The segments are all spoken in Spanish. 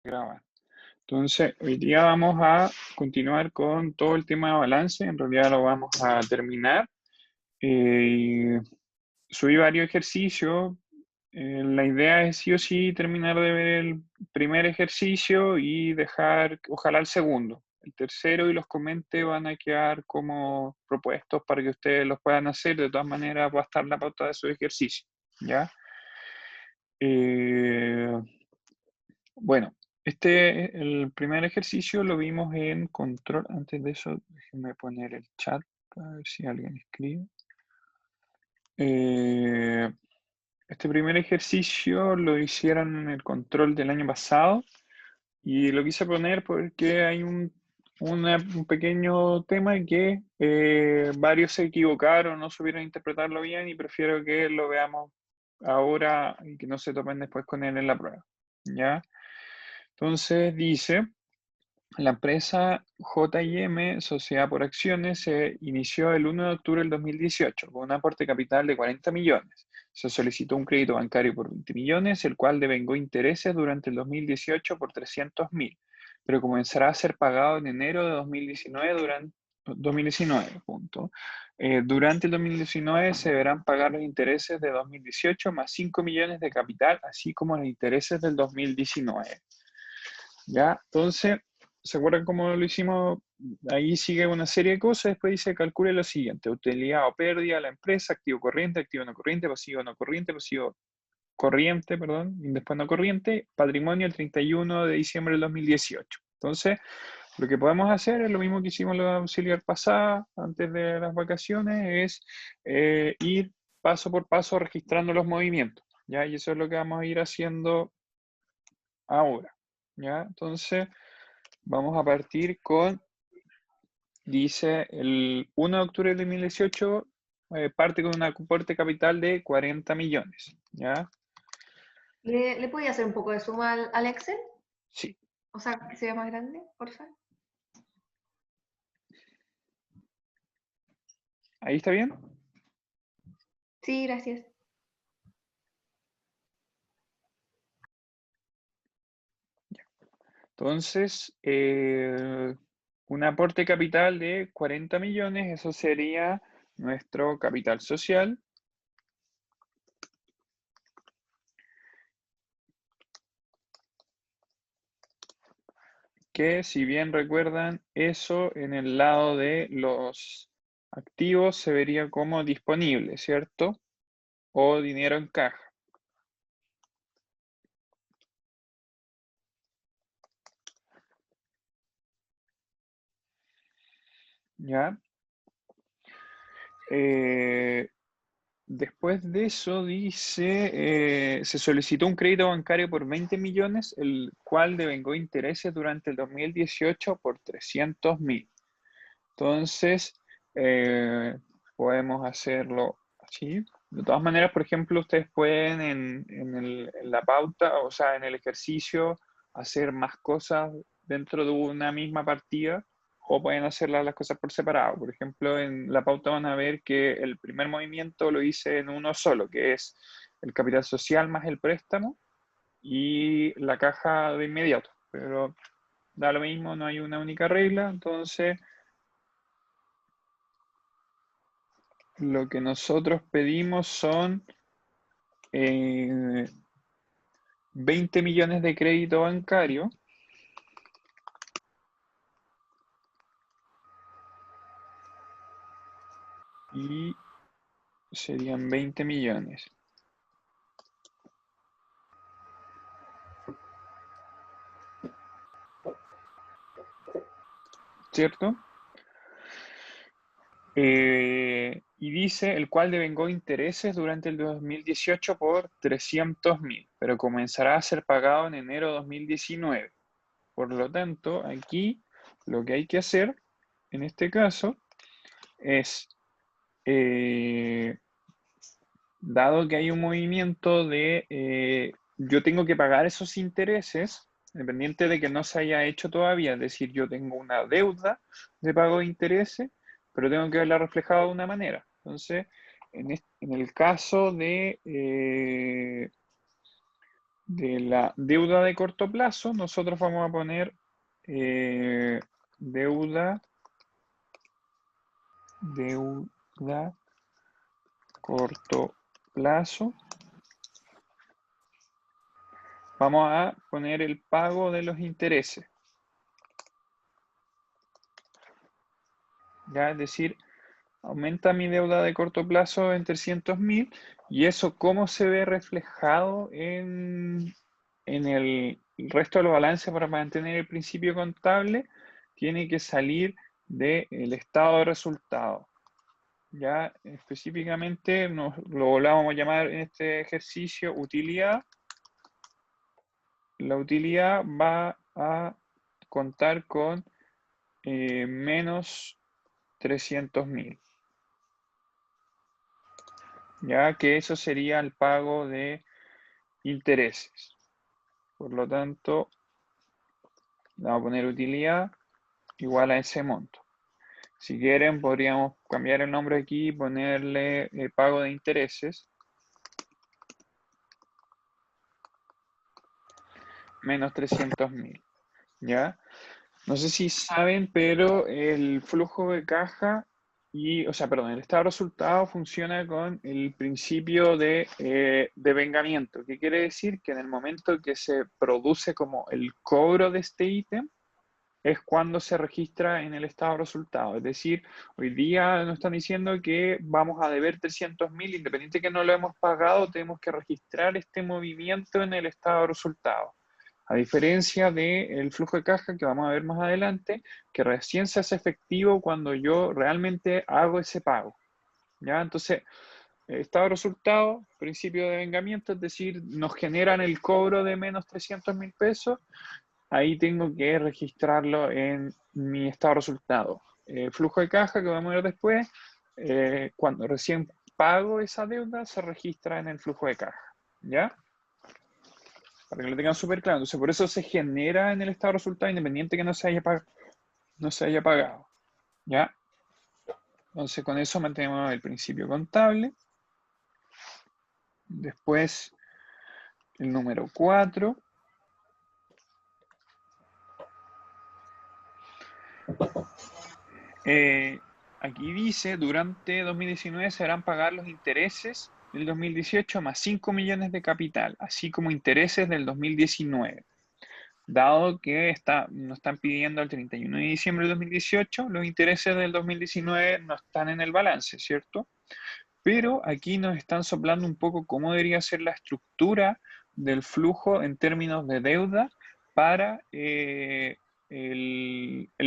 Grabar. Entonces, hoy día vamos a continuar con todo el tema de balance. En realidad lo vamos a terminar. Subí varios ejercicios. La idea es sí o sí terminar de ver el primer ejercicio y dejar, ojalá, el segundo. El tercero y los comente van a quedar como propuestos para que ustedes los puedan hacer. De todas maneras, va a estar la pauta de esos ejercicios. ¿Ya? Eh, Bueno, el primer ejercicio lo vimos en control. Antes de eso, déjenme poner el chat para ver si alguien escribe. Eh, este primer ejercicio lo hicieron en el control del año pasado y lo quise poner porque hay un pequeño tema que varios se equivocaron, no supieron interpretarlo bien y prefiero que lo veamos ahora y que no se topen después con él en la prueba. ¿Ya? Entonces dice, la empresa J&M, Sociedad por Acciones, se inició el 1 de octubre del 2018 con un aporte capital de 40 millones. Se solicitó un crédito bancario por 20 millones, el cual devengó intereses durante el 2018 por 300.000, pero comenzará a ser pagado en enero de 2019, punto. Durante el 2019 se deberán pagar los intereses de 2018 más 5 millones de capital, así como los intereses del 2019. ¿Ya? Entonces, ¿se acuerdan cómo lo hicimos? Ahí sigue una serie de cosas, después dice calcule lo siguiente: utilidad o pérdida de la empresa, activo no corriente, pasivo corriente, perdón, y después no corriente, patrimonio el 31 de diciembre del 2018. Entonces, lo que podemos hacer es lo mismo que hicimos la auxiliar pasada, antes de las vacaciones, es ir paso por paso registrando los movimientos, ¿ya? Y eso es lo que vamos a ir haciendo ahora, ¿ya? Entonces, vamos a partir con, dice, el 1 de octubre de 2018, parte con un aporte capital de 40 millones, ¿ya? ¿Le podía hacer un poco de suma al Excel? Sí. O sea, que sea más grande, por favor. ¿Ahí está bien? Sí, gracias. Entonces, un aporte capital de 40 millones, eso sería nuestro capital social. Que, si bien recuerdan, eso en el lado de los activos se vería como disponible, ¿cierto? O dinero en caja. ¿Ya? Después de eso dice, se solicitó un crédito bancario por 20 millones, el cual devengó intereses durante el 2018 por 300.000. Entonces, podemos hacerlo así. De todas maneras, por ejemplo, ustedes pueden en la pauta, o sea, en el ejercicio, hacer más cosas dentro de una misma partida o pueden hacer las cosas por separado. Por ejemplo, en la pauta van a ver que el primer movimiento lo hice en uno solo, que es el capital social más el préstamo y la caja de inmediato. Pero da lo mismo, no hay una única regla, entonces lo que nosotros pedimos son 20 millones de crédito bancario y serían 20 millones, ¿cierto? Y dice, el cual devengó intereses durante el 2018 por 300.000, pero comenzará a ser pagado en enero de 2019. Por lo tanto, aquí lo que hay que hacer, en este caso, es, dado que hay un movimiento de, yo tengo que pagar esos intereses, independiente de que no se haya hecho todavía, es decir, yo tengo una deuda de pago de intereses, pero tengo que verla reflejada de una manera. Entonces, en el caso de la deuda de corto plazo, nosotros vamos a poner deuda corto plazo. Vamos a poner el pago de los intereses. ¿Ya? Es decir, aumenta mi deuda de corto plazo en 300.000 y eso cómo se ve reflejado en el resto de los balances para mantener el principio contable, tiene que salir del estado de resultados. Ya específicamente lo vamos a llamar en este ejercicio utilidad. La utilidad va a contar con menos 300.000. Ya que eso sería el pago de intereses. Por lo tanto, vamos a poner utilidad igual a ese monto. Si quieren, podríamos cambiar el nombre aquí y ponerle pago de intereses menos 300.000. ¿Ya? No sé si saben, pero el flujo de caja el estado de resultado funciona con el principio de devengamiento, que quiere decir que en el momento que se produce como el cobro de este ítem, es cuando se registra en el estado de resultado. Es decir, hoy día nos están diciendo que vamos a deber 300.000, independiente que no lo hemos pagado, tenemos que registrar este movimiento en el estado de resultado. A diferencia del flujo de caja que vamos a ver más adelante, que recién se hace efectivo cuando yo realmente hago ese pago. ¿Ya? Entonces, estado de resultado, principio de vengamiento, es decir, nos generan el cobro de menos 300.000 pesos, ahí tengo que registrarlo en mi estado de resultado. Flujo de caja que vamos a ver después, cuando recién pago esa deuda, se registra en el flujo de caja. ¿Ya? Para que lo tengan súper claro. Entonces, por eso se genera en el estado de resultado independiente que no se haya pagado. ¿Ya? Entonces, con eso mantenemos el principio contable. Después, el número 4. Aquí dice, durante 2019 se harán pagar los intereses del 2018 más 5 millones de capital, así como intereses del 2019. Dado que nos están pidiendo el 31 de diciembre del 2018, los intereses del 2019 no están en el balance, ¿cierto? Pero aquí nos están soplando un poco cómo debería ser la estructura del flujo en términos de deuda para el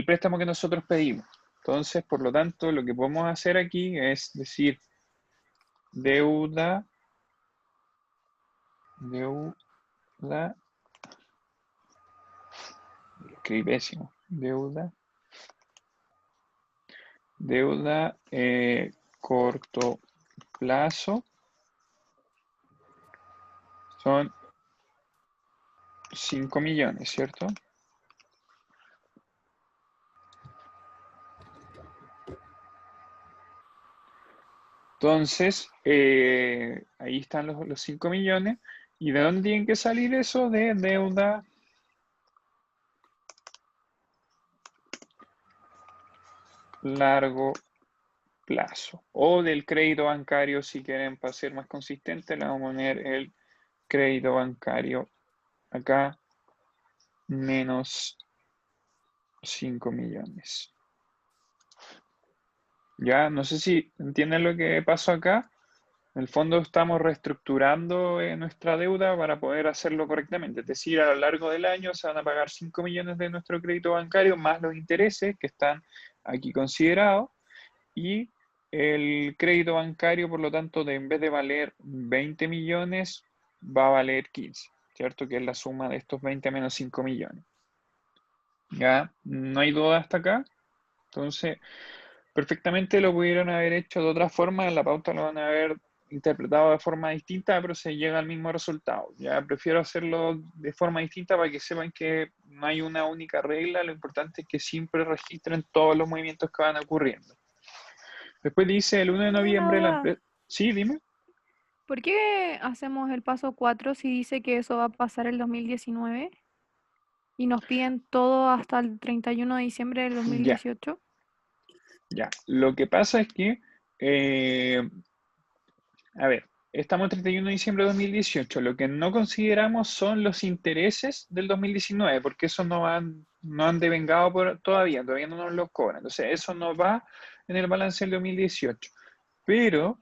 préstamo que nosotros pedimos. Entonces, por lo tanto, lo que podemos hacer aquí es decir deuda, escribí pésimo, deuda corto plazo son 5 millones, ¿cierto? Entonces, ahí están los 5 millones. ¿Y de dónde tienen que salir eso? De deuda largo plazo. O del crédito bancario, si quieren, para ser más consistente, le vamos a poner el crédito bancario acá, menos 5 millones. Ya, no sé si entienden lo que pasó acá. En el fondo estamos reestructurando nuestra deuda para poder hacerlo correctamente. Es decir, a lo largo del año se van a pagar 5 millones de nuestro crédito bancario más los intereses que están aquí considerados. Y el crédito bancario, por lo tanto, en vez de valer 20 millones, va a valer 15, ¿cierto? Que es la suma de estos 20 menos 5 millones. ¿Ya? ¿No hay duda hasta acá? Entonces, perfectamente lo pudieron haber hecho de otra forma, en la pauta lo van a haber interpretado de forma distinta, pero se llega al mismo resultado. Ya prefiero hacerlo de forma distinta para que sepan que no hay una única regla, lo importante es que siempre registren todos los movimientos que van ocurriendo. Después dice el 1 de Tengo una noviembre la duda. empresa... Sí, dime. ¿Por qué hacemos el paso 4 si dice que eso va a pasar el 2019 y nos piden todo hasta el 31 de diciembre del Ya, 2018? ya. Lo que pasa es que, eh, a ver, estamos el 31 de diciembre de 2018. Lo que no consideramos son los intereses del 2019, porque eso no han devengado todavía no nos los cobran. Entonces, eso no va en el balance del 2018. Pero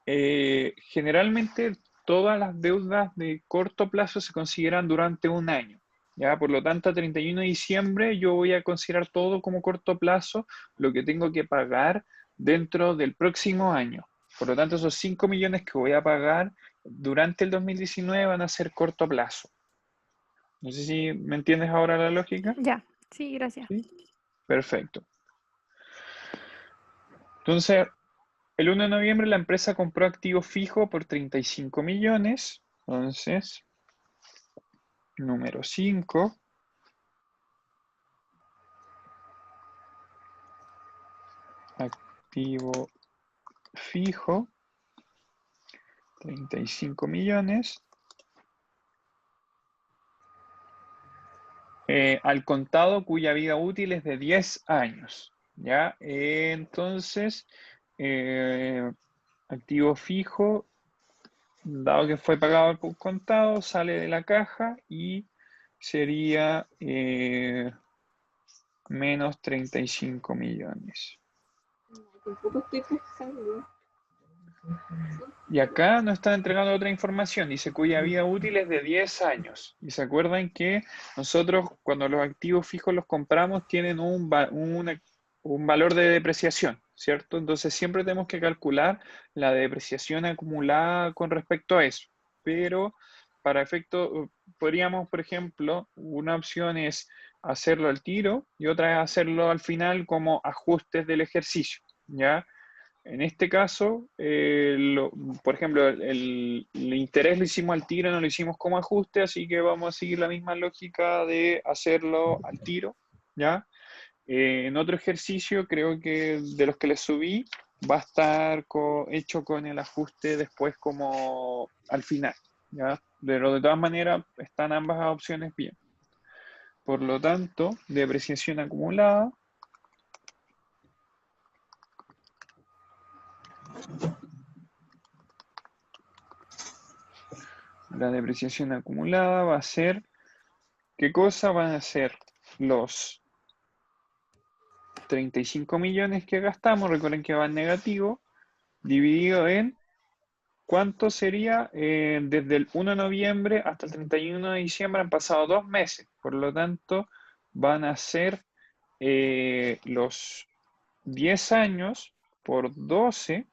generalmente todas las deudas de corto plazo se consideran durante un año. ¿Ya? Por lo tanto, a 31 de diciembre yo voy a considerar todo como corto plazo, lo que tengo que pagar dentro del próximo año. Por lo tanto, esos 5 millones que voy a pagar durante el 2019 van a ser corto plazo. No sé si me entiendes ahora la lógica. Ya, sí, gracias. ¿Sí? Perfecto. Entonces, el 1 de noviembre la empresa compró activo fijo por 35 millones. Entonces, número 5, activo fijo, 35 millones. Al contado cuya vida útil es de 10 años. ¿Ya? Entonces, eh, activo fijo, dado que fue pagado por contado, sale de la caja y sería menos 35 millones. Tampoco estoy pescando. Y acá nos está entregando otra información, dice cuya vida útil es de 10 años. Y se acuerdan que nosotros cuando los activos fijos los compramos tienen un valor de depreciación, ¿cierto? Entonces siempre tenemos que calcular la depreciación acumulada con respecto a eso. Pero para efecto, podríamos, por ejemplo, una opción es hacerlo al tiro y otra es hacerlo al final como ajustes del ejercicio, ¿ya? En este caso, por ejemplo, el interés lo hicimos al tiro, no lo hicimos como ajuste, así que vamos a seguir la misma lógica de hacerlo al tiro, ¿ya? En otro ejercicio, creo que de los que les subí, va a estar hecho con el ajuste después como al final, ¿ya? Pero de todas maneras, están ambas opciones bien. Por lo tanto, depreciación acumulada. La depreciación acumulada va a ser, ¿qué cosa van a ser? Los 35 millones que gastamos, recuerden que va en negativo, dividido en cuánto sería desde el 1 de noviembre hasta el 31 de diciembre, han pasado 2 meses, por lo tanto van a ser los 10 años por 12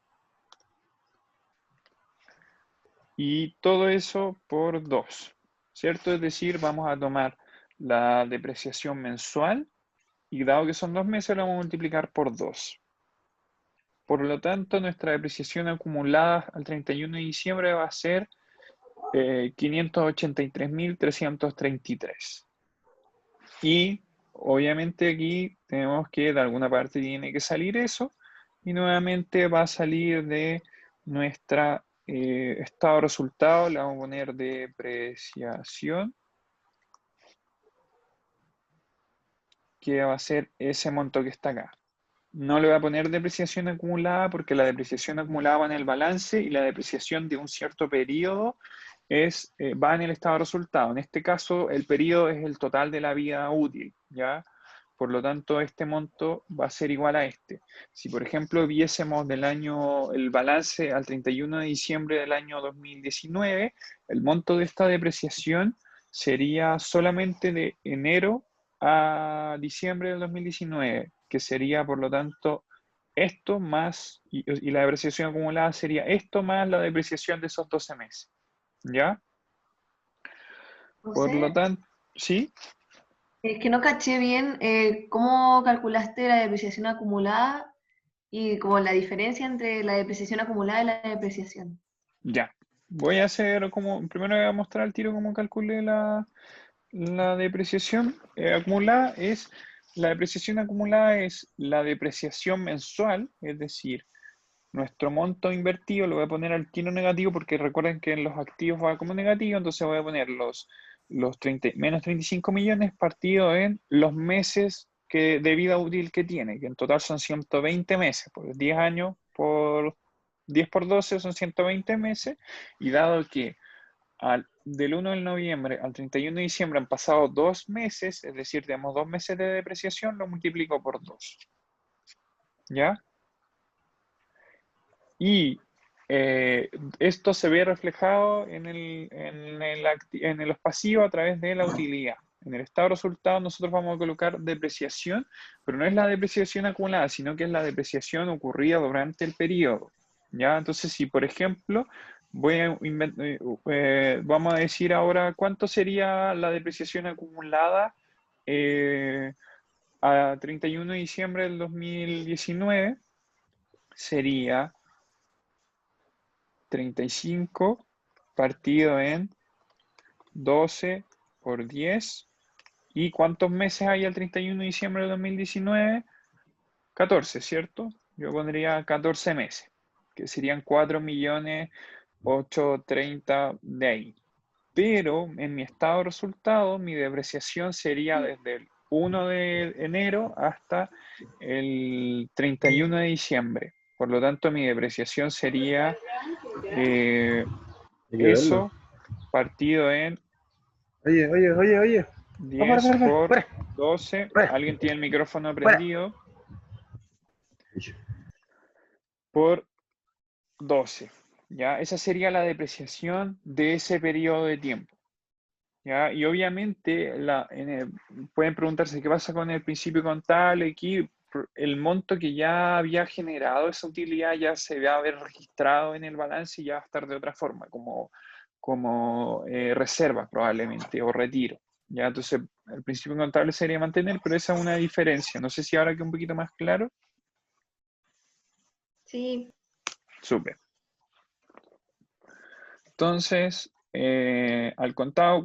y todo eso por 2, ¿cierto? Es decir, vamos a tomar la depreciación mensual y dado que son 2 meses, lo vamos a multiplicar por 2. Por lo tanto, nuestra depreciación acumulada al 31 de diciembre va a ser 583.333. Y obviamente aquí tenemos que de alguna parte tiene que salir eso y nuevamente va a salir de nuestra estado de resultado. Le vamos a poner depreciación, que va a ser ese monto que está acá. No le voy a poner depreciación acumulada porque la depreciación acumulada va en el balance y la depreciación de un cierto periodo va en el estado de resultado. En este caso, el periodo es el total de la vida útil, ¿ya? Por lo tanto, este monto va a ser igual a este. Si, por ejemplo, viésemos el balance al 31 de diciembre del año 2019, el monto de esta depreciación sería solamente de enero a diciembre del 2019, que sería, por lo tanto, esto más, y la depreciación acumulada sería esto más la depreciación de esos 12 meses. ¿Ya? Por lo José, tanto, ¿sí? es que no caché bien cómo calculaste la depreciación acumulada y como la diferencia entre la depreciación acumulada y la depreciación. Ya. Voy a hacer como, primero voy a mostrar al tiro cómo calculé la depreciación acumulada. La depreciación acumulada es la depreciación mensual, es decir, nuestro monto invertido lo voy a poner al tiro negativo porque recuerden que en los activos va como negativo, entonces voy a poner los menos 35 millones partido en los meses de vida útil que tiene, que en total son 120 meses, pues 10 años por 10 por 12 son 120 meses, y dado que del 1 de noviembre al 31 de diciembre han pasado 2 meses, es decir, tenemos 2 meses de depreciación, lo multiplico por 2. ¿Ya? Y esto se ve reflejado en los pasivos a través de la utilidad. En el estado de resultados nosotros vamos a colocar depreciación, pero no es la depreciación acumulada, sino que es la depreciación ocurrida durante el periodo. ¿Ya? Entonces, si por ejemplo, vamos a decir ahora cuánto sería la depreciación acumulada a 31 de diciembre del 2019, sería 35 partido en 12 por 10. ¿Y cuántos meses hay al 31 de diciembre del 2019? 14, ¿cierto? Yo pondría 14 meses, que serían 4.830.000 de ahí. Pero en mi estado de resultados, mi depreciación sería desde el 1 de enero hasta el 31 de diciembre. Por lo tanto, mi depreciación sería Hay que verlo. eso partido en Oye. 10 por Fuera. 12. Fuera. ¿Alguien tiene el micrófono prendido? Por 12. ¿Ya? Esa sería la depreciación de ese periodo de tiempo. ¿Ya? Y obviamente pueden preguntarse qué pasa con el principio contable. Aquí el monto que ya había generado esa utilidad ya se va a haber registrado en el balance y ya va a estar de otra forma, como reserva probablemente o retiro. ¿Ya? Entonces, el principio contable sería mantener, pero esa es una diferencia. No sé si ahora queda un poquito más claro. Sí. Súper. Entonces, al contado,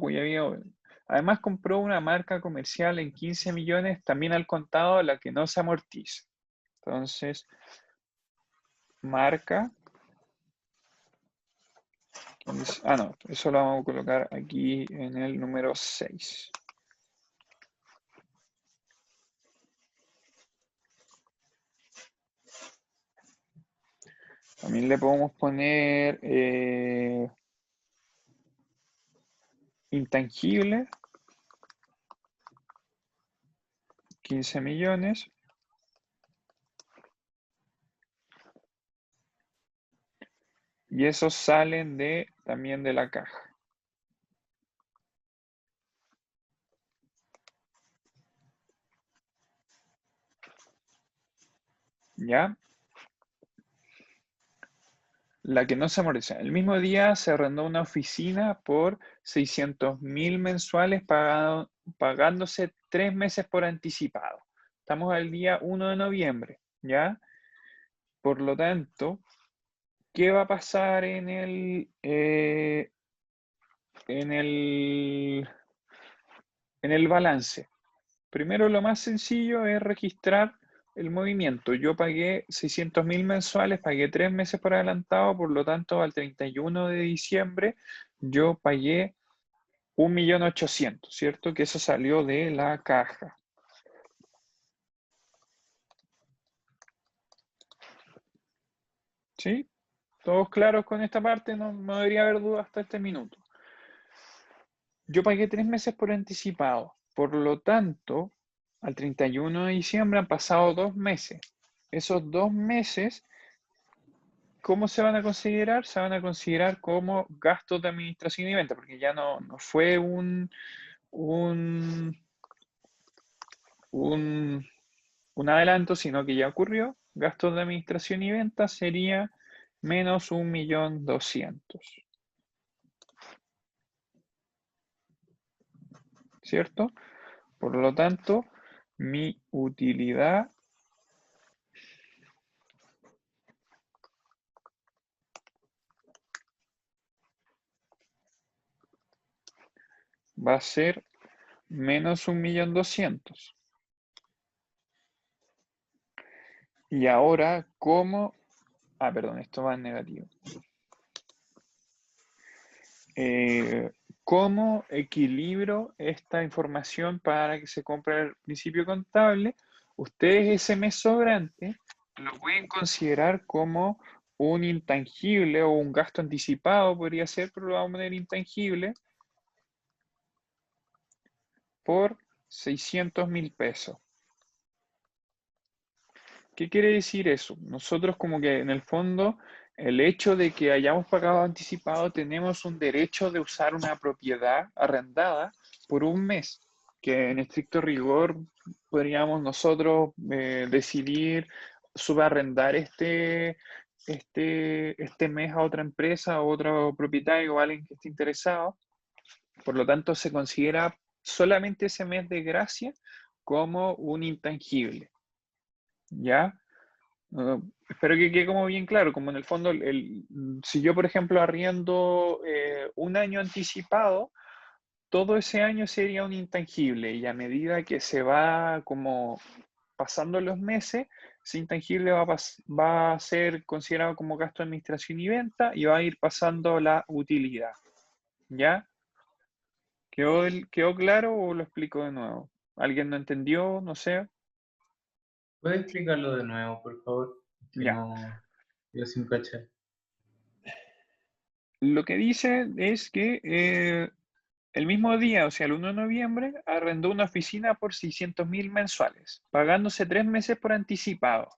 además compró una marca comercial en 15 millones, también al contado, la que no se amortiza. Entonces, marca. No, eso lo vamos a colocar aquí en el número 6. También le podemos poner intangible, 15 millones. Y esos salen también de la caja. ¿Ya? La que no se amortiza. El mismo día se arrendó una oficina por 600.000 mensuales pagándose 3 meses por anticipado. Estamos al día 1 de noviembre, ¿ya? Por lo tanto, ¿qué va a pasar en el balance? Primero, lo más sencillo es registrar el movimiento. Yo pagué 600.000 mensuales, pagué 3 meses por adelantado, por lo tanto, al 31 de diciembre yo pagué 1.800.000, ¿cierto? Que eso salió de la caja. ¿Sí? ¿Todos claros con esta parte? No debería haber dudas hasta este minuto. Yo pagué 3 meses por anticipado. Por lo tanto, al 31 de diciembre han pasado 2 meses. Esos 2 meses, ¿cómo se van a considerar? Se van a considerar como gastos de administración y venta, porque ya no fue un adelanto, sino que ya ocurrió. Gastos de administración y venta sería menos 1.200.000. ¿Cierto? Por lo tanto, mi utilidad va a ser menos 1.200.000. Y ahora, ¿cómo perdón, esto va en negativo. ¿Cómo equilibro esta información para que se compre el principio contable? Ustedes ese mes sobrante lo pueden considerar como un intangible o un gasto anticipado, podría ser, pero lo vamos a poner intangible, por 600.000 pesos. ¿Qué quiere decir eso? Nosotros como que en el fondo, el hecho de que hayamos pagado anticipado, tenemos un derecho de usar una propiedad arrendada por un mes, que en estricto rigor podríamos nosotros decidir subarrendar este mes a otra empresa, a otro propietario o alguien que esté interesado. Por lo tanto, se considera solamente ese mes de gracia como un intangible. ¿Ya? Espero que quede como bien claro, como en el fondo, si yo, por ejemplo, arriendo un año anticipado, todo ese año sería un intangible y a medida que se va como pasando los meses, ese intangible va a ser considerado como gasto de administración y venta y va a ir pasando la utilidad. ¿Ya? ¿Quedó claro o lo explico de nuevo? ¿Alguien no entendió? No sé. ¿Puedes explicarlo de nuevo, por favor? Que Ya. no, yo sin cachar. Lo que dice es que el mismo día, o sea, el 1 de noviembre, arrendó una oficina por 600.000 mensuales, pagándose 3 meses por anticipado.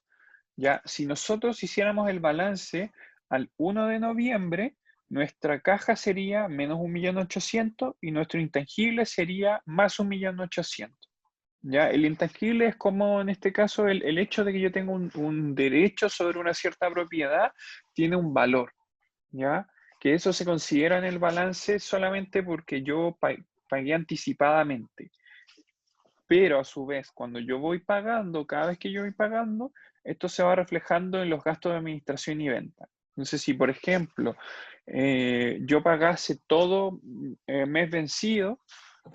Ya, si nosotros hiciéramos el balance al 1 de noviembre, nuestra caja sería menos 1.800.000 y nuestro intangible sería más 1.800.000. ¿Ya? El intangible es como en este caso el hecho de que yo tengo un derecho sobre una cierta propiedad tiene un valor, ¿ya? Que eso se considera en el balance solamente porque yo pagué anticipadamente. Pero a su vez, cuando yo voy pagando, cada vez que yo voy pagando, esto se va reflejando en los gastos de administración y venta. Entonces, si por ejemplo yo pagase todo mes vencido,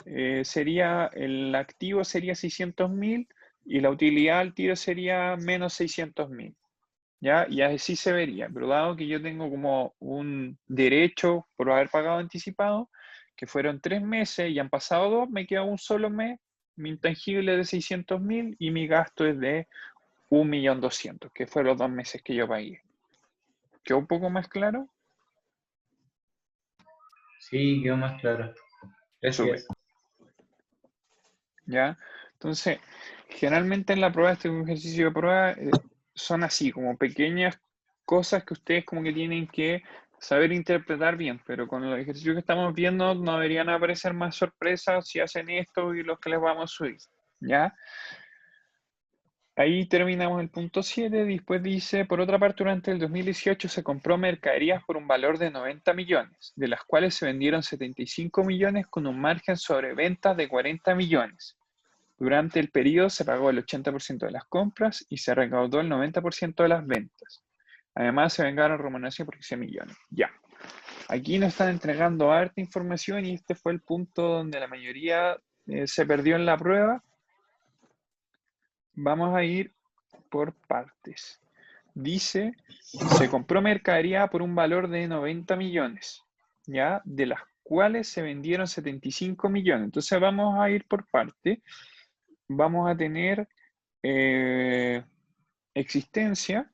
el activo sería 600.000 y la utilidad al tiro sería menos 600.000. ¿Ya? Y así se vería, pero dado que yo tengo como un derecho por haber pagado anticipado, que fueron 3 meses y han pasado 2, me queda un solo mes, mi intangible es de 600.000 y mi gasto es de 1.200.000, que fueron los 2 meses que yo pagué. ¿Quedó un poco más claro? Sí, quedó más claro. Súper. Gracias. ¿Ya? Entonces, generalmente en la prueba, este es un ejercicio de prueba, son así, como pequeñas cosas que ustedes como que tienen que saber interpretar bien, pero con el ejercicio que estamos viendo no deberían aparecer más sorpresas si hacen esto y los que les vamos a subir, ¿ya? Ahí terminamos el punto 7, después dice, por otra parte, durante el 2018 se compró mercaderías por un valor de 90 millones, de las cuales se vendieron 75 millones con un margen sobre ventas de 40 millones. Durante el periodo se pagó el 80% de las compras y se recaudó el 90% de las ventas. Además, se vengaron remuneración por 15 millones. Ya. Aquí nos están entregando harta información y este fue el punto donde la mayoría se perdió en la prueba. Vamos a ir por partes. Dice, se compró mercadería por un valor de 90 millones, ¿ya? De las cuales se vendieron 75 millones. Entonces vamos a ir por partes. Vamos a tener existencia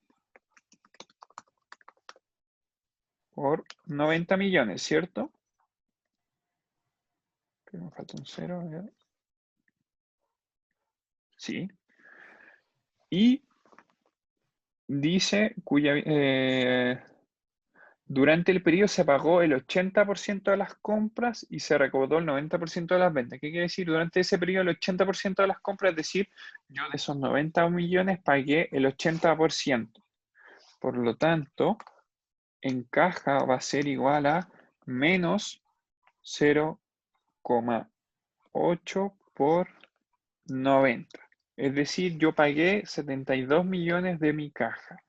por 90 millones, ¿cierto? Que me falta un cero. ¿Ya? Sí. Y dice durante el periodo se pagó el 80% de las compras y se recaudó el 90% de las ventas. ¿Qué quiere decir? Durante ese periodo el 80% de las compras, es decir, yo de esos 90 millones pagué el 80%. Por lo tanto, en caja va a ser igual a menos 0,8 por 90. Es decir, yo pagué 72 millones de mi caja.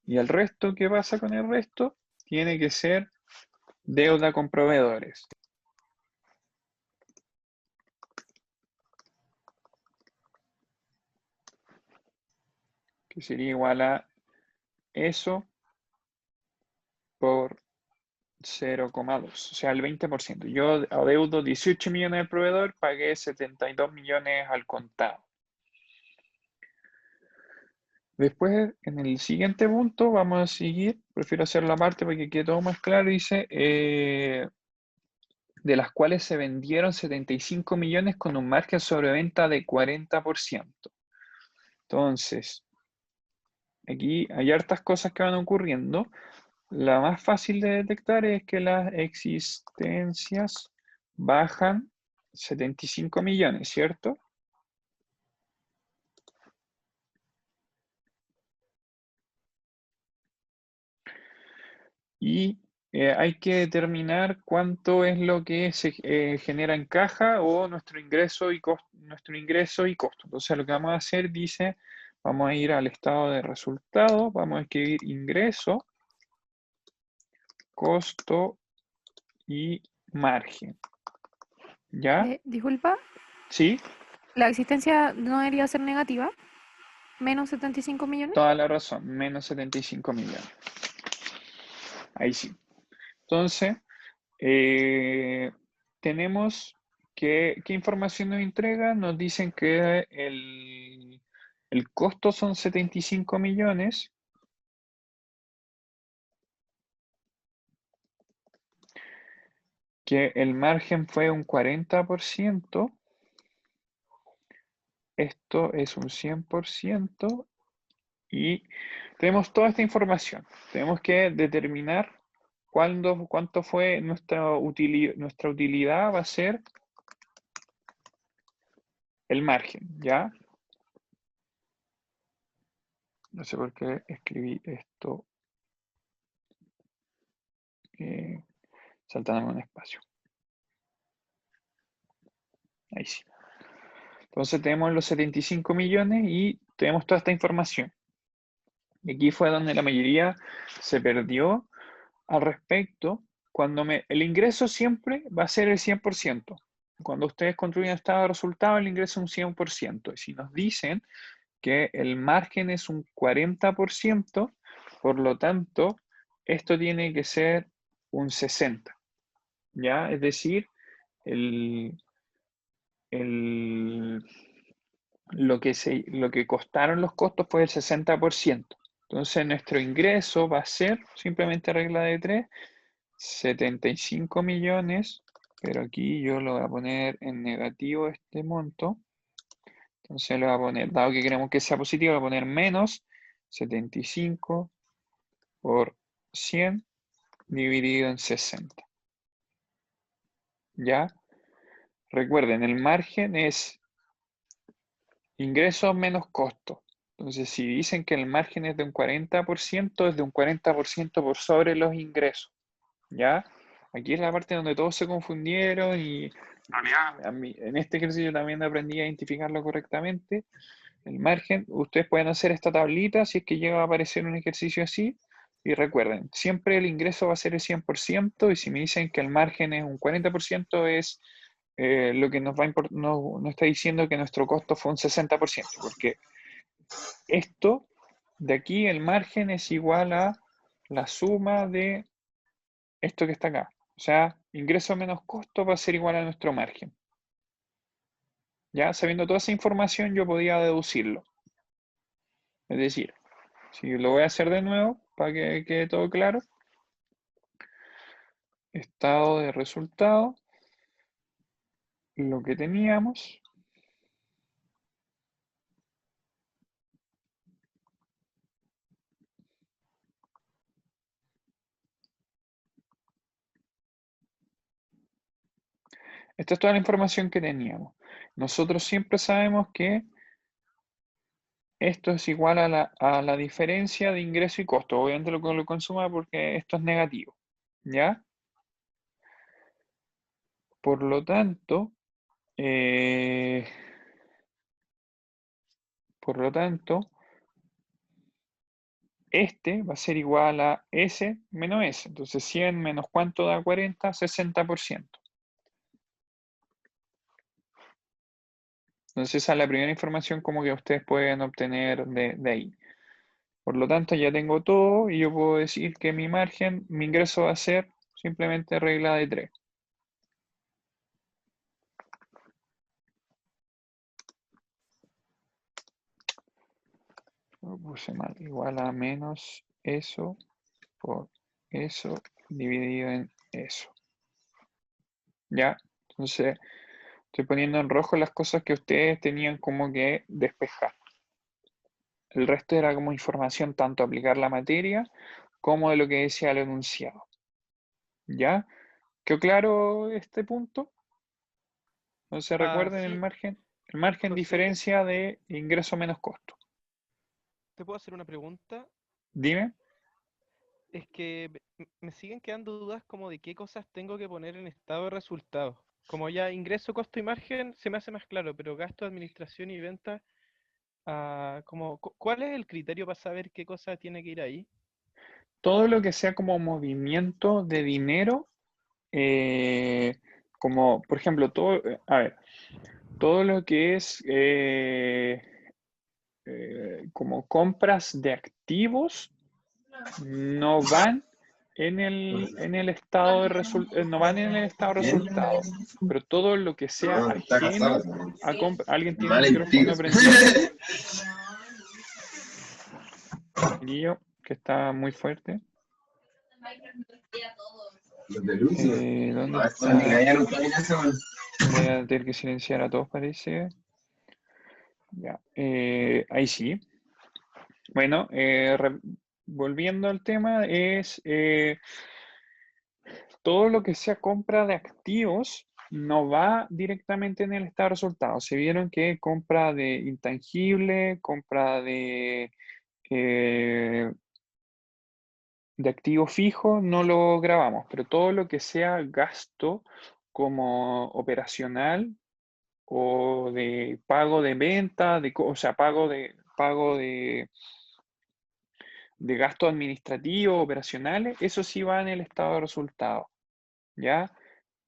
Y el resto, ¿qué pasa con el resto? Tiene que ser deuda con proveedores. Que sería igual a eso por 0,2, o sea, el 20%. Yo adeudo 18 millones al proveedor, pagué 72 millones al contado. Después, en el siguiente punto, vamos a seguir, prefiero hacer la parte para que quede todo más claro, dice, de las cuales se vendieron 75 millones con un margen sobre venta de 40%. Entonces, aquí hay hartas cosas que van ocurriendo. La más fácil de detectar es que las existencias bajan 75 millones, ¿cierto? Y hay que determinar cuánto es lo que se genera en caja o nuestro ingreso y costo. Entonces lo que vamos a hacer, dice, vamos a ir al estado de resultados, vamos a escribir ingreso, costo y margen. ¿Ya? Disculpa, ¿Sí? la existencia no debería ser negativa. Menos 75 millones. Toda la razón, menos 75 millones. Ahí sí. Entonces, tenemos ¿qué información nos entrega? Nos dicen que el costo son 75 millones. Que el margen fue un 40%. Esto es un 100%. Y tenemos toda esta información. Tenemos que determinar cuánto fue nuestra utilidad. Nuestra utilidad va a ser el margen, ¿ya? No sé por qué escribí esto saltándome un espacio. Ahí sí. Entonces tenemos los 75 millones y tenemos toda esta información. Y aquí fue donde la mayoría se perdió al respecto. El ingreso siempre va a ser el 100%. Cuando ustedes construyen estado de resultado, el ingreso es un 100%. Y si nos dicen que el margen es un 40%, por lo tanto, esto tiene que ser un 60%. ¿Ya? Es decir, lo que costaron los costos fue el 60%. Entonces, nuestro ingreso va a ser, simplemente regla de 3, 75 millones, pero aquí yo lo voy a poner en negativo este monto. Entonces le voy a poner, dado que queremos que sea positivo, le voy a poner menos 75 por 100 dividido en 60. ¿Ya? Recuerden, el margen es ingresos menos costos. Entonces, si dicen que el margen es de un 40%, es de un 40% por sobre los ingresos. ¿Ya? Aquí es la parte donde todos se confundieron y en este ejercicio también aprendí a identificarlo correctamente. El margen, ustedes pueden hacer esta tablita si es que llega a aparecer un ejercicio así. Y recuerden, siempre el ingreso va a ser el 100% y si me dicen que el margen es un 40% es lo que nos está diciendo que nuestro costo fue un 60%, porque esto de aquí, el margen es igual a la suma de esto que está acá. O sea, ingreso menos costo va a ser igual a nuestro margen. Ya sabiendo toda esa información, yo podía deducirlo. Es decir, si lo voy a hacer de nuevo para que quede todo claro. Estado de resultado. Lo que teníamos. Esta es toda la información que teníamos. Nosotros siempre sabemos que esto es igual a la diferencia de ingreso y costo. Obviamente lo consuma porque esto es negativo. ¿Ya? Por lo tanto, este va a ser igual a S menos S. Entonces 100 menos ¿cuánto da 40? 60%. Entonces esa es la primera información como que ustedes pueden obtener de ahí. Por lo tanto, ya tengo todo y yo puedo decir que mi margen, mi ingreso va a ser simplemente regla de 3. Lo puse mal, igual a menos eso por eso dividido en eso. ¿Ya? Entonces, estoy poniendo en rojo las cosas que ustedes tenían como que despejar. El resto era como información tanto aplicar la materia como de lo que decía el enunciado. ¿Ya? ¿Quedó claro este punto? Entonces recuerden Sí, el margen José, diferencia de ingreso menos costo. ¿te puedo hacer una pregunta? Dime. Es que me siguen quedando dudas como de qué cosas tengo que poner en estado de resultados. Como ya ingreso, costo y margen se me hace más claro, pero gasto, administración y venta, ¿cuál es el criterio para saber qué cosa tiene que ir ahí? Todo lo que sea como movimiento de dinero, como por ejemplo, todo lo que es como compras de activos no van en el estado de no van en el estado de resultado, pero todo lo que sea ajeno a ¿Alguien tiene el micrófono prendido? Chiquillo, que está muy fuerte. ¿Dónde está? Voy a tener que silenciar a todos, parece. Ya, ahí sí. Bueno, volviendo al tema, es todo lo que sea compra de activos no va directamente en el estado de resultados. Se vieron que compra de intangible, compra de activo fijo, no lo grabamos, pero todo lo que sea gasto como operacional o de pago de venta, o sea, pago de gastos administrativos, operacionales, eso sí va en el estado de resultados, ¿ya?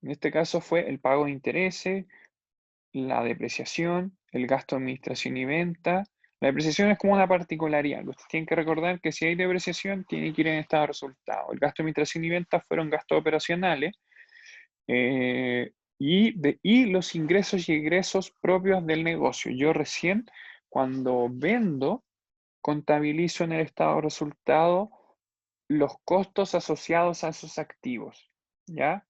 En este caso fue el pago de intereses, la depreciación, el gasto de administración y venta. La depreciación es como una particularidad. Ustedes tienen que recordar que si hay depreciación, tiene que ir en estado de resultados. El gasto de administración y venta fueron gastos operacionales y los ingresos y egresos propios del negocio. Yo recién, cuando vendo, contabilizo en el estado de resultado los costos asociados a esos activos, ¿ya?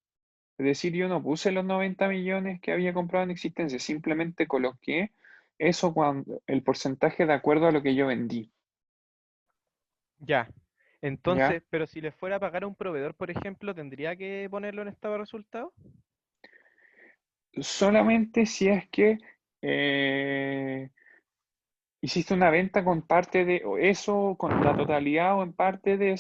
Es decir, yo no puse los 90 millones que había comprado en existencia, simplemente coloqué eso el porcentaje de acuerdo a lo que yo vendí, Ya. ¿ya? Entonces, pero si le fuera a pagar a un proveedor, por ejemplo, ¿tendría que ponerlo en estado de resultados? Solamente si es que eh, hiciste una venta con parte de o eso, con la totalidad o en parte de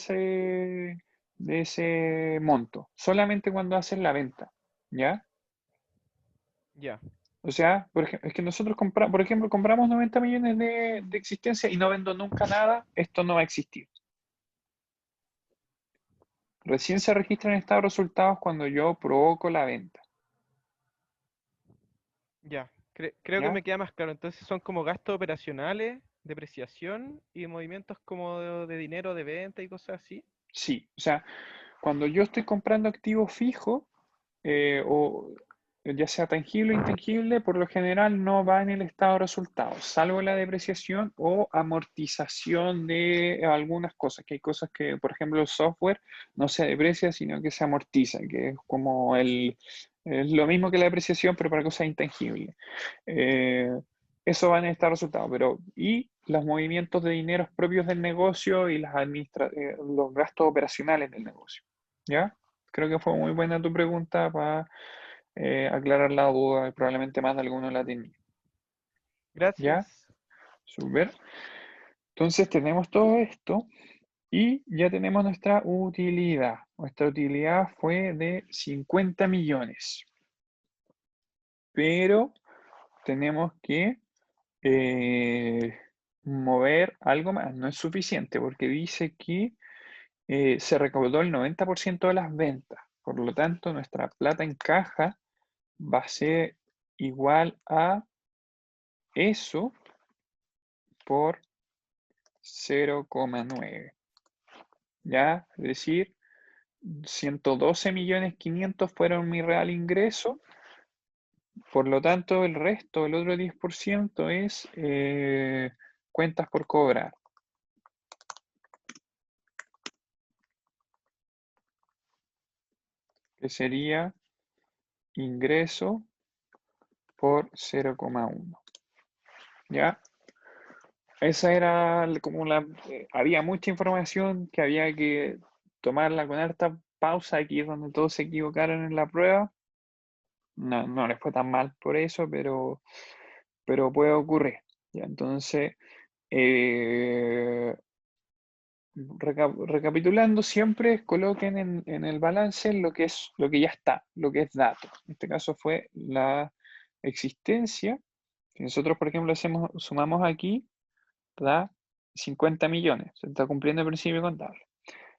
ese monto. Solamente cuando haces la venta, ¿ya? Ya, O sea, es que nosotros compramos, por ejemplo, compramos 90 millones de existencia y no vendo nunca nada, esto no va a existir. Recién se registra en estado de resultados cuando yo provoco la venta, ya. Creo que ¿ya? me queda más claro. Entonces son como gastos operacionales, depreciación y movimientos como de dinero de venta y cosas así. Sí, o sea, cuando yo estoy comprando activos fijos, o ya sea tangible o intangible, por lo general no va en el estado de resultados, salvo la depreciación o amortización de algunas cosas, que hay cosas que, por ejemplo, el software no se deprecia, sino que se amortiza, que es como es lo mismo que la depreciación, pero para cosas intangibles. Eh, Eso va en el estado de resultados, y los movimientos de dineros propios del negocio y los gastos operacionales del negocio, ¿ya? Creo que fue muy buena tu pregunta para aclarar la duda y probablemente más de alguno la tenía. ¿Ya? Gracias. Súper. Entonces tenemos todo esto y ya tenemos nuestra utilidad. Nuestra utilidad fue de 50 millones. Pero tenemos que mover algo más. No es suficiente porque dice que se recaudó el 90% de las ventas. Por lo tanto, nuestra plata en caja va a ser igual a eso por 0,9. ¿Ya? Es decir, 112.500.000 fueron mi real ingreso. Por lo tanto, el resto, el otro 10% es cuentas por cobrar. Que sería ingreso por 0,1. ¿Ya? Esa era como había mucha información que había que tomarla con harta pausa. Aquí es donde todos se equivocaron en la prueba. No les fue tan mal por eso, pero puede ocurrir. ¿Ya? Entonces, recapitulando, siempre coloquen en el balance lo que ya está, lo que es dato. En este caso fue la existencia. Si nosotros, por ejemplo, sumamos aquí, da 50 millones. Se está cumpliendo el principio contable.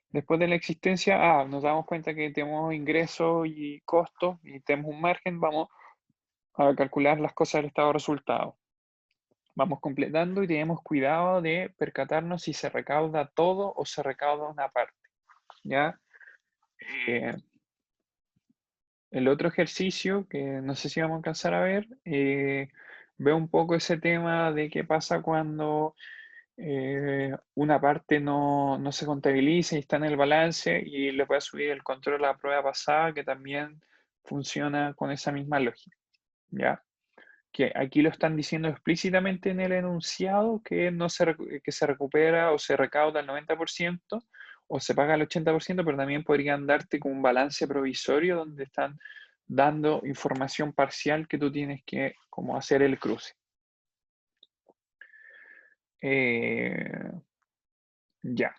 Después de la existencia, nos damos cuenta que tenemos ingresos y costos y tenemos un margen, vamos a calcular las cosas del estado de resultados. Vamos completando y tenemos cuidado de percatarnos si se recauda todo o se recauda una parte. ¿Ya? El otro ejercicio, que no sé si vamos a alcanzar a ver, veo un poco ese tema de qué pasa cuando una parte no se contabiliza y está en el balance, y le voy a subir el control a la prueba pasada, que también funciona con esa misma lógica. ¿Ya? Que aquí lo están diciendo explícitamente en el enunciado, que que se recupera o se recauda el 90% o se paga el 80%, pero también podrían darte como un balance provisorio donde están dando información parcial que tú tienes que como hacer el cruce. Ya.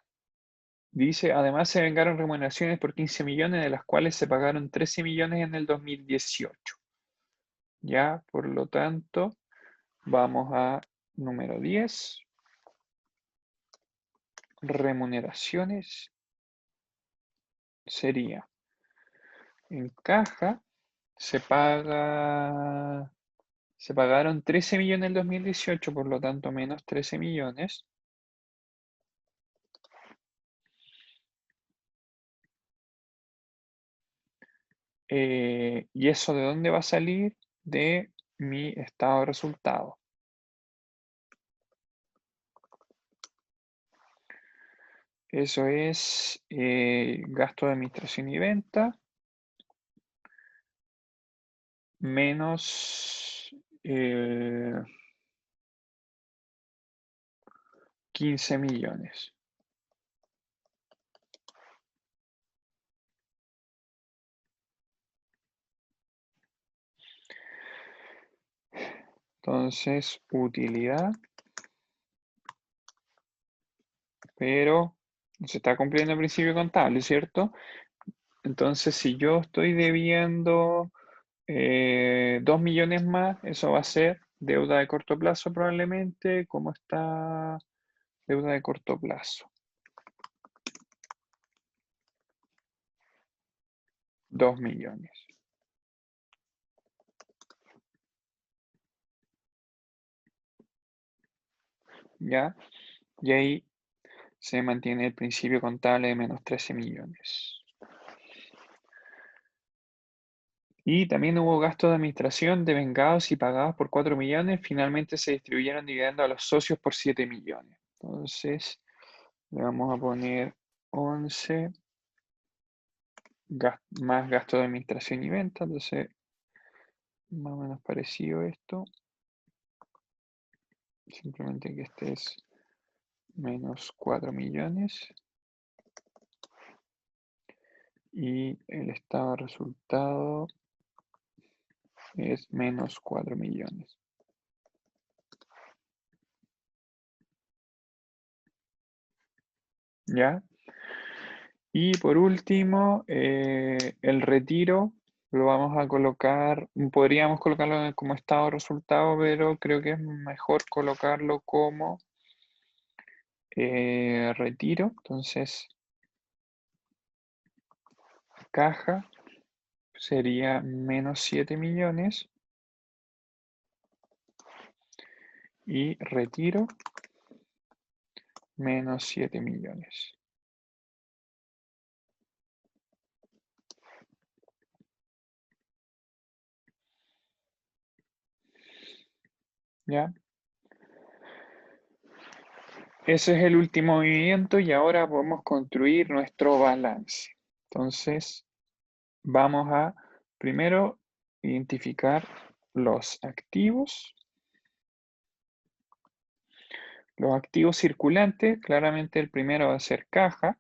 Dice, además se vengaron remuneraciones por 15 millones, de las cuales se pagaron 13 millones en el 2018. Ya, por lo tanto, vamos a número 10. Remuneraciones. Sería, en caja, se pagaron 13 millones en el 2018, por lo tanto, menos 13 millones. ¿Y eso de dónde va a salir? De mi estado de resultado. Eso es gasto de administración y venta menos 15 millones. Entonces, utilidad, pero se está cumpliendo el principio contable, ¿cierto? Entonces, si yo estoy debiendo 2 millones más, eso va a ser deuda de corto plazo probablemente. ¿Cómo está deuda de corto plazo? 2 millones. ¿Ya? Y ahí se mantiene el principio contable de menos 13 millones. Y también hubo gastos de administración devengados y pagados por 4 millones. Finalmente se distribuyeron dividendos a los socios por 7 millones. Entonces, le vamos a poner 11 más gasto de administración y venta. Entonces, más o menos parecido esto. Simplemente que este es menos 4 millones. Y el estado de resultado es menos 4 millones. ¿Ya? Y por último, el retiro lo vamos a colocar, podríamos colocarlo como estado de resultado, pero creo que es mejor colocarlo como retiro. Entonces, caja sería menos 7 millones y retiro menos 7 millones. ¿Ya? Ese es el último movimiento y ahora podemos construir nuestro balance. Entonces, vamos a primero identificar los activos. Los activos circulantes, claramente el primero va a ser caja.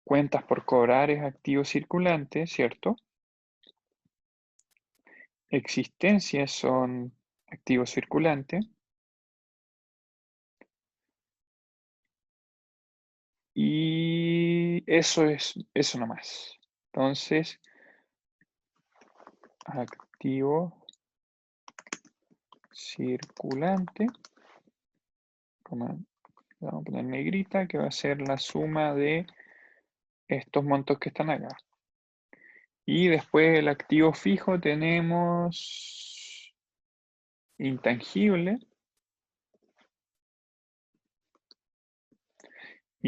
Cuentas por cobrar es activo circulante, ¿cierto? Existencias son activos circulantes. Y eso es eso nomás. Entonces, activo circulante, vamos a poner negrita, que va a ser la suma de estos montos que están acá. Y después el activo fijo tenemos intangible.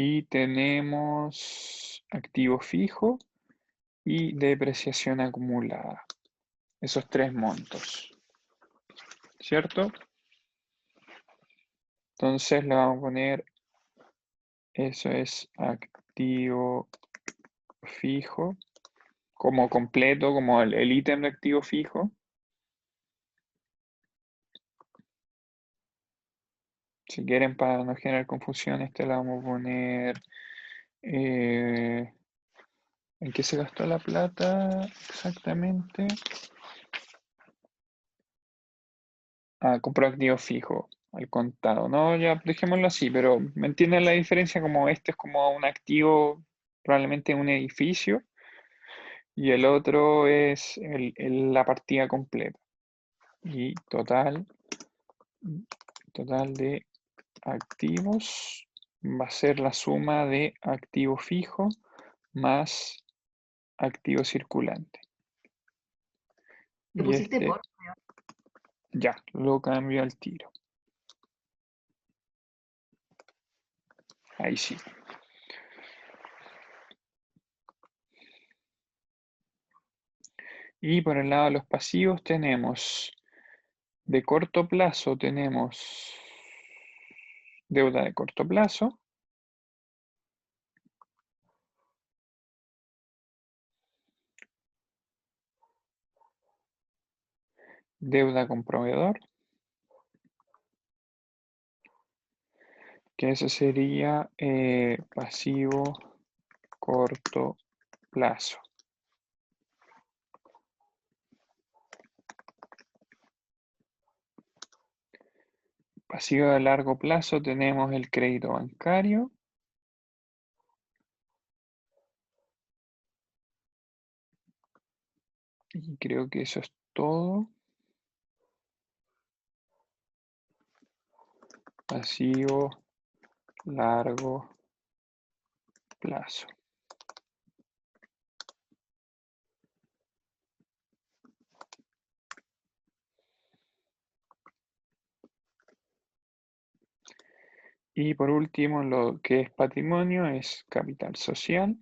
Y tenemos activo fijo y depreciación acumulada. Esos tres montos. ¿Cierto? Entonces le vamos a poner, eso es activo fijo, como completo, como el ítem de activo fijo. Si quieren, para no generar confusión, le vamos a poner ¿en qué se gastó la plata exactamente? Compró activo fijo, al contado. No, ya dejémoslo así, pero ¿me entienden la diferencia? Como este es como un activo, probablemente un edificio, y el otro es la partida completa. Y total de activos va a ser la suma de activo fijo más activo circulante. ¿Te Y pusiste por? ya, lo cambio al tiro. Ahí sí. Y por el lado de los pasivos tenemos, de corto plazo tenemos deuda de corto plazo. Deuda con proveedor. Que eso sería pasivo corto plazo. Pasivo de largo plazo tenemos el crédito bancario. Y creo que eso es todo. Pasivo largo plazo. Y por último, lo que es patrimonio es capital social.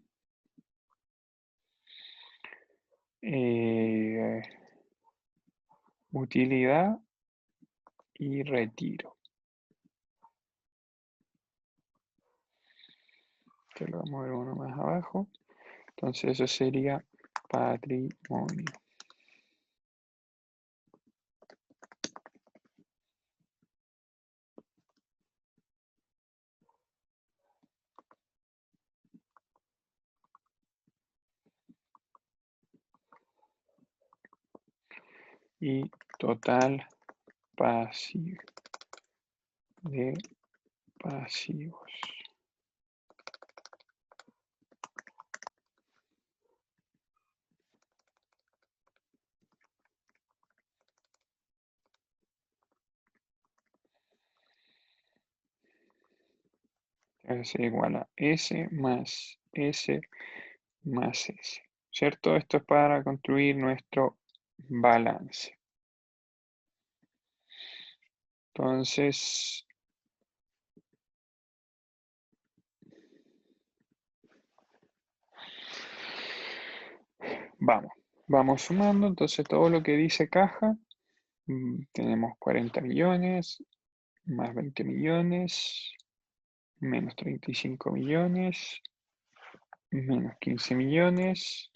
Utilidad y retiro. Que lo vamos a ver uno más abajo. Entonces eso sería patrimonio. Y total pasivo de pasivos. Es igual a S más S más S. ¿Cierto? Esto es para construir nuestro balance. Entonces, Vamos sumando, entonces todo lo que dice caja, tenemos 40 millones, más 20 millones, menos 35 millones, menos 15 millones,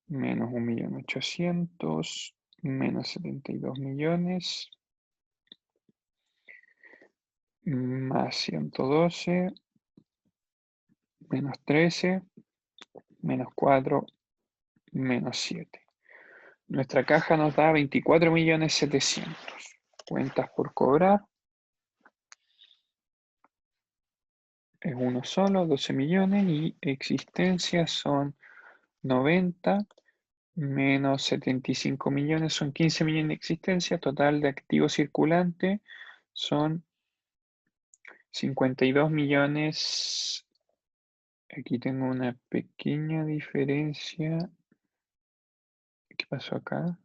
menos 1.800.000, menos 72 millones, más 112, menos 13, menos 4, menos 7. Nuestra caja nos da 24.700.000. Cuentas por cobrar. Es uno solo, 12 millones, y existencias son 90, menos 75 millones, son 15 millones de existencias. Total de activo circulante son 52 millones. Aquí tengo una pequeña diferencia. ¿Qué pasó acá?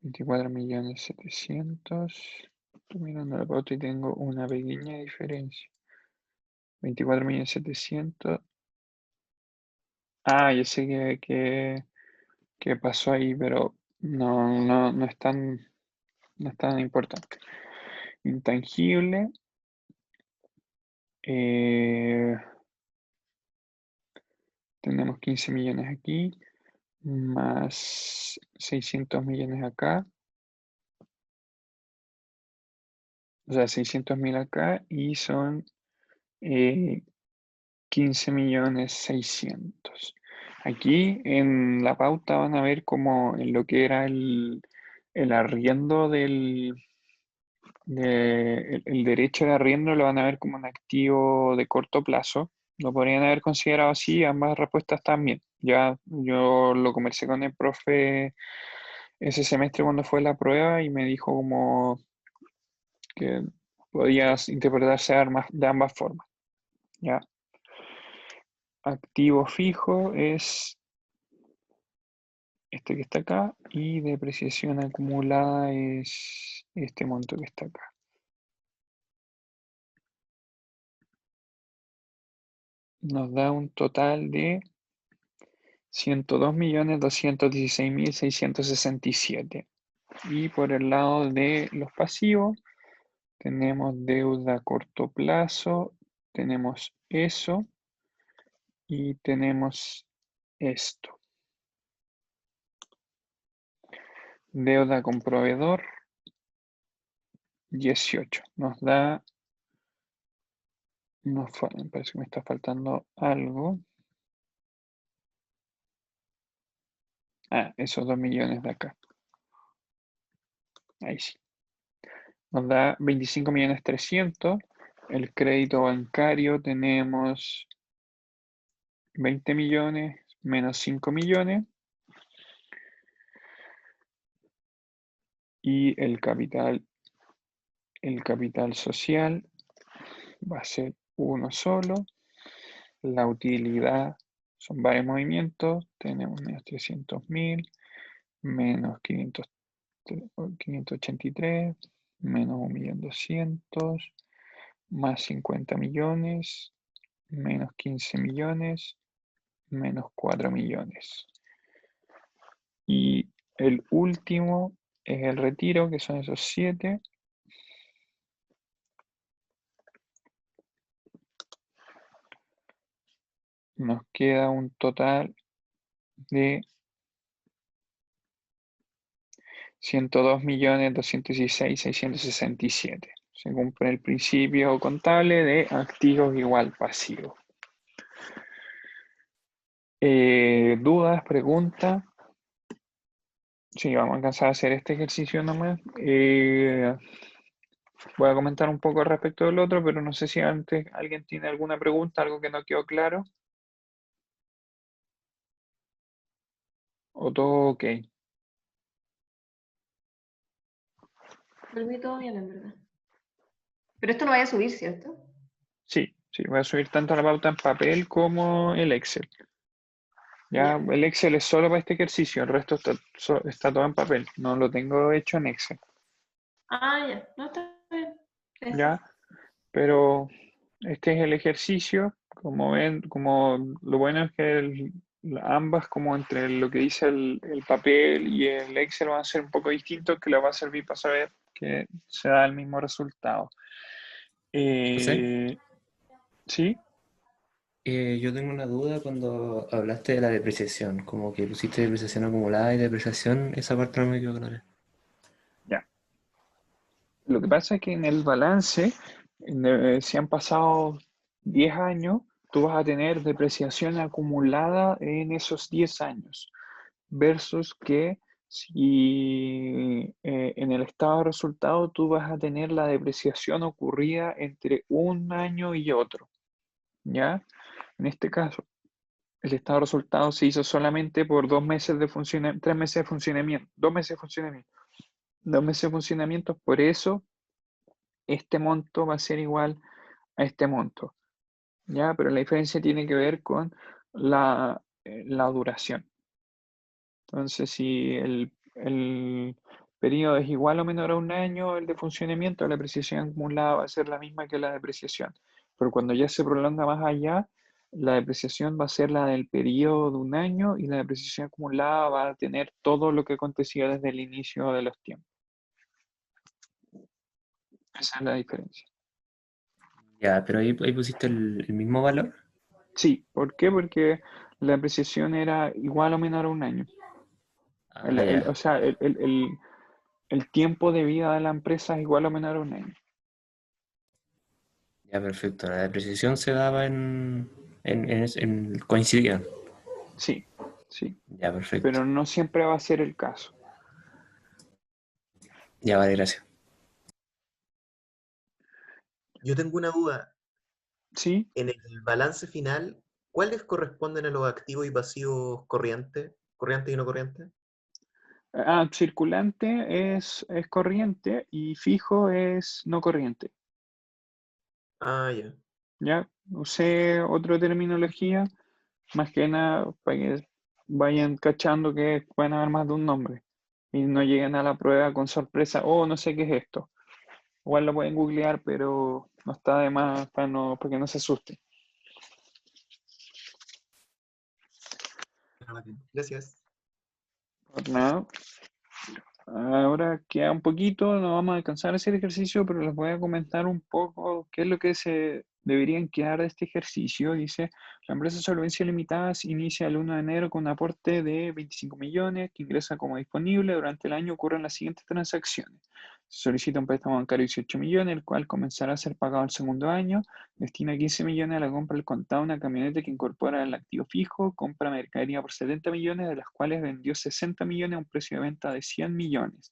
24.700.000. Estoy mirando la pauta y tengo una pequeña diferencia. 24.700.000. Ah, yo sé que pasó ahí, pero no es tan importante. Intangible. Tenemos 15 millones aquí, más 600 millones acá. O sea, 600.000 acá y son 15.600.000. Aquí en la pauta van a ver como en lo que era el arriendo el derecho de arriendo lo van a ver como un activo de corto plazo. Lo podrían haber considerado así, ambas respuestas también. Ya yo lo conversé con el profe ese semestre cuando fue la prueba y me dijo como que podías interpretarse de ambas formas. ¿Ya? Activo fijo es este que está acá y depreciación acumulada es este monto que está acá. Nos da un total de 102.216.667. Y por el lado de los pasivos tenemos deuda a corto plazo, tenemos eso y tenemos esto. Deuda con proveedor, 18. Nos da, me parece que me está faltando algo. Ah, esos 2 millones de acá. Ahí sí. Nos da 25.300.000. El crédito bancario tenemos 20 millones menos 5 millones. Y el capital social va a ser uno solo. La utilidad son varios movimientos. Tenemos menos 300.000, menos 583, menos 1.200.000, más 50 millones, menos 15 millones, menos 4 millones. Y el último es el retiro, que son esos 7. Nos queda un total de 102.216.667. Se cumple el principio contable de activos igual pasivos. ¿Dudas? ¿Preguntas? Sí, vamos a alcanzar a hacer este ejercicio nomás. Voy a comentar un poco respecto del otro, pero no sé si antes alguien tiene alguna pregunta, algo que no quedó claro. ¿O todo ok? Por mí todo bien, en verdad. Pero esto no vaya a subir, ¿cierto? Sí, voy a subir tanto la pauta en papel como el Excel. Ya, el Excel es solo para este ejercicio, el resto está todo en papel, no lo tengo hecho en Excel. Ah, ya. No, está bien. Eso. Ya, pero este es el ejercicio Como ven, como lo bueno es que ambas, como entre lo que dice el papel y el Excel, van a ser un poco distintos, que les va a servir para saber que se da el mismo resultado. José, ¿Sí? yo tengo una duda cuando hablaste de la depreciación, como que pusiste depreciación acumulada y depreciación, esa parte no me quedó clara. Ya. Lo que pasa es que en el balance, si han pasado 10 años, tú vas a tener depreciación acumulada en esos 10 años, versus que si en el estado de resultado tú vas a tener la depreciación ocurrida entre un año y otro, ¿ya? En este caso, el estado de resultado se hizo solamente por 2 meses de funcionamiento, 3 meses de funcionamiento, 2 meses de funcionamiento, 2 meses de funcionamiento, por eso este monto va a ser igual a este monto, ¿ya? Pero la diferencia tiene que ver con la duración. Entonces, si el periodo es igual o menor a un año, el de funcionamiento, la depreciación acumulada va a ser la misma que la depreciación. Pero cuando ya se prolonga más allá, la depreciación va a ser la del periodo de un año y la depreciación acumulada va a tener todo lo que acontecía desde el inicio de los tiempos. Esa es la diferencia. Ya, pero ahí pusiste el mismo valor. Sí, ¿por qué? Porque la depreciación era igual o menor a un año. Ah, ya, O sea, el tiempo de vida de la empresa es igual o menor a un año. ya, perfecto. La depreciación se daba coincidían. Sí, sí, Ya, perfecto. pero no siempre va a ser el caso. Ya, vale, gracias. Yo tengo una duda. ¿Sí? En el balance final, ¿cuáles corresponden a los activos y pasivos corrientes y no corrientes? Circulante es corriente y fijo es no corriente. Ah, ya. ¿Ya? Usé otra terminología, más que nada para que vayan cachando que pueden haber más de un nombre y no lleguen a la prueba con sorpresa, oh, no sé qué es esto. Igual lo pueden googlear, pero no está de más para que no se asusten. Gracias. Por nada. Ahora queda un poquito, no vamos a alcanzar a hacer ejercicio, pero les voy a comentar un poco qué es lo que se deberían quedar de este ejercicio. Dice, la empresa Solvencia Limitada inicia el 1 de enero con un aporte de 25 millones que ingresa como disponible. Durante el año ocurren las siguientes transacciones. Se solicita un préstamo bancario de 18 millones, el cual comenzará a ser pagado el segundo año. Destina 15 millones a la compra del contado de una camioneta que incorpora el activo fijo. Compra mercadería por 70 millones, de las cuales vendió 60 millones a un precio de venta de 100 millones.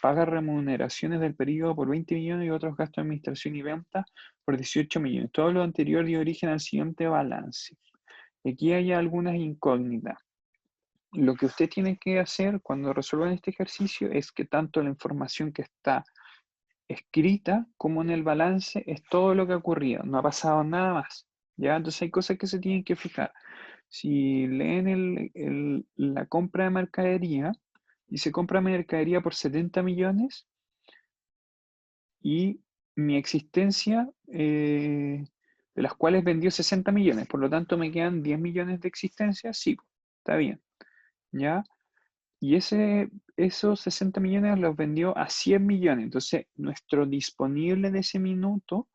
Paga remuneraciones del periodo por 20 millones y otros gastos de administración y venta por 18 millones. Todo lo anterior dio origen al siguiente balance. Aquí hay algunas incógnitas. Lo que usted tiene que hacer cuando resuelvan este ejercicio es que tanto la información que está escrita como en el balance es todo lo que ha ocurrido, no ha pasado nada más. ¿Ya? Entonces hay cosas que se tienen que fijar. Si leen la compra de mercadería, dice compra mercadería por 70 millones y mi existencia, de las cuales vendió 60 millones, por lo tanto me quedan 10 millones de existencia, sí, está bien, ¿ya? Y esos 60 millones los vendió a 100 millones, entonces nuestro disponible de ese minuto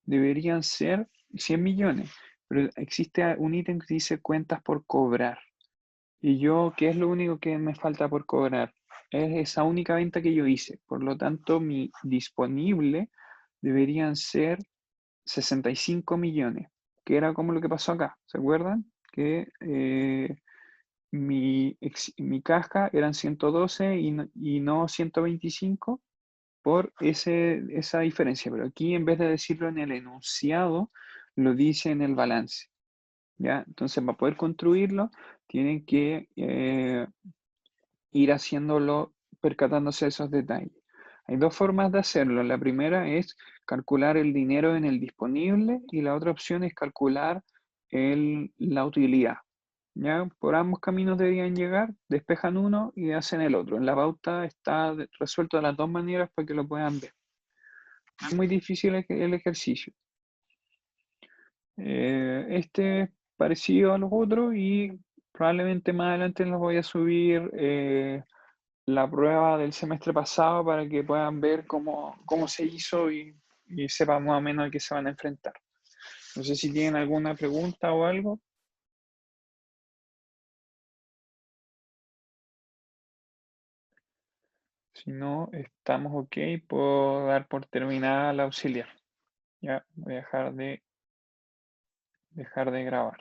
deberían ser 100 millones, pero existe un ítem que dice cuentas por cobrar. Y yo, ¿qué es lo único que me falta por cobrar? Es esa única venta que yo hice. Por lo tanto, mi disponible deberían ser 65 millones, que era como lo que pasó acá. ¿Se acuerdan? Que mi caja eran 112 y no 125 por esa diferencia. Pero aquí, en vez de decirlo en el enunciado, lo dice en el balance. ¿Ya? Entonces, para poder construirlo, tienen que ir haciéndolo, percatándose de esos detalles. Hay dos formas de hacerlo. La primera es calcular el dinero en el disponible y la otra opción es calcular la utilidad. ¿Ya? Por ambos caminos deberían llegar, despejan uno y hacen el otro. En la pauta está resuelto de las dos maneras para que lo puedan ver. No es muy difícil el ejercicio. Este es parecido a los otros y probablemente más adelante les voy a subir la prueba del semestre pasado para que puedan ver cómo se hizo y sepan más o menos a qué se van a enfrentar. No sé si tienen alguna pregunta o algo. Si no, estamos ok, puedo dar por terminada la auxiliar. Ya voy a dejar de grabar.